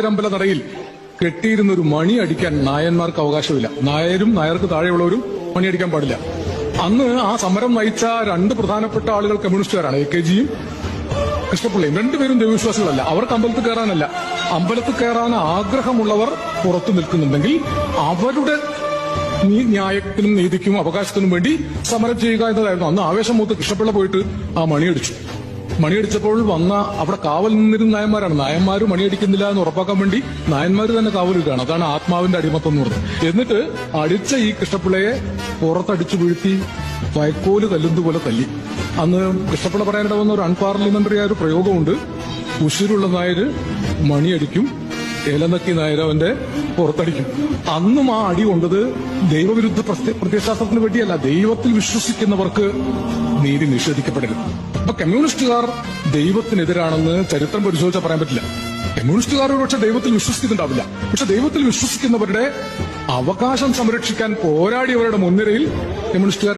അമ്പല നടയിൽ കെട്ടിയിരുന്ന ഒരു മണി അടിക്കാൻ നായന്മാർക്ക് അവകാശമില്ല. നായരും നായർക്ക് താഴെയുള്ളവരും മണിയടിക്കാൻ പാടില്ല. അന്ന് ആ സമരം നയിച്ച രണ്ട് പ്രധാനപ്പെട്ട ആളുകൾ കമ്മ്യൂണിസ്റ്റുകാരാണ്, AKGയും കൃഷ്ണപിള്ളയും. രണ്ടുപേരും ദൈവവിശ്വാസികളല്ല. അവർക്ക് അമ്പലത്തിൽ കയറാനല്ല. അമ്പലത്തിൽ കയറാൻ ആഗ്രഹമുള്ളവർ പുറത്തു നിൽക്കുന്നുണ്ടെങ്കിൽ അവരുടെ ന്യായത്തിനും നീതിക്കും അവകാശത്തിനും വേണ്ടി സമരം ചെയ്യുക എന്നതായിരുന്നു. അന്ന് ആവേശം മൂത്ത് കൃഷ്ണപിള്ള പോയിട്ട് ആ മണിയടിച്ചു. മണിയടിച്ചപ്പോൾ അവിടെ കാവൽ നിന്നിരുന്ന നായന്മാരാണ്. നായന്മാർ മണിയടിക്കുന്നില്ല എന്ന് ഉറപ്പാക്കാൻ വേണ്ടി നായന്മാർ തന്നെ കാവലിടുകയാണ്. അതാണ് ആത്മാവിന്റെ അടിമത്തം എന്ന് പറഞ്ഞത്. എന്നിട്ട് അടിച്ച ഈ കൃഷ്ണപിള്ളയെ പുറത്തടിച്ചു വീഴ്ത്തി വൈക്കോല് തല്ലുന്നതുപോലെ തല്ലി. അന്ന് കൃഷ്ണപിള്ള പറയാനിടവന്ന ഒരു അൺപാർലമെന്ററി ആയ ഒരു പ്രയോഗമുണ്ട്. ഉശിരുള്ള നായര് മണിയടിക്കും, ഏലനക്കി നായർ അവന്റെ പുറത്തടിക്കും. അന്നും ആ അടി കൊണ്ടത് ദൈവവിരുദ്ധ പ്രത്യയശാസ്ത്രത്തിന് വേണ്ടിയല്ല, ദൈവത്തിൽ വിശ്വസിക്കുന്നവർക്ക് നീതി നിഷേധിക്കപ്പെടരുത്. അപ്പൊ കമ്മ്യൂണിസ്റ്റുകാർ ദൈവത്തിനെതിരാണെന്ന് ചരിത്രം പരിശോധിച്ചാൽ പറയാൻ പറ്റില്ല. കമ്മ്യൂണിസ്റ്റുകാർ ഒരുപക്ഷെ ദൈവത്തിൽ വിശ്വസിക്കുന്നുണ്ടാവില്ല. പക്ഷെ ദൈവത്തിൽ വിശ്വസിക്കുന്നവരുടെ അവകാശം സംരക്ഷിക്കാൻ പോരാടിയവരുടെ മുൻനിരയിൽ കമ്മ്യൂണിസ്റ്റുകാർ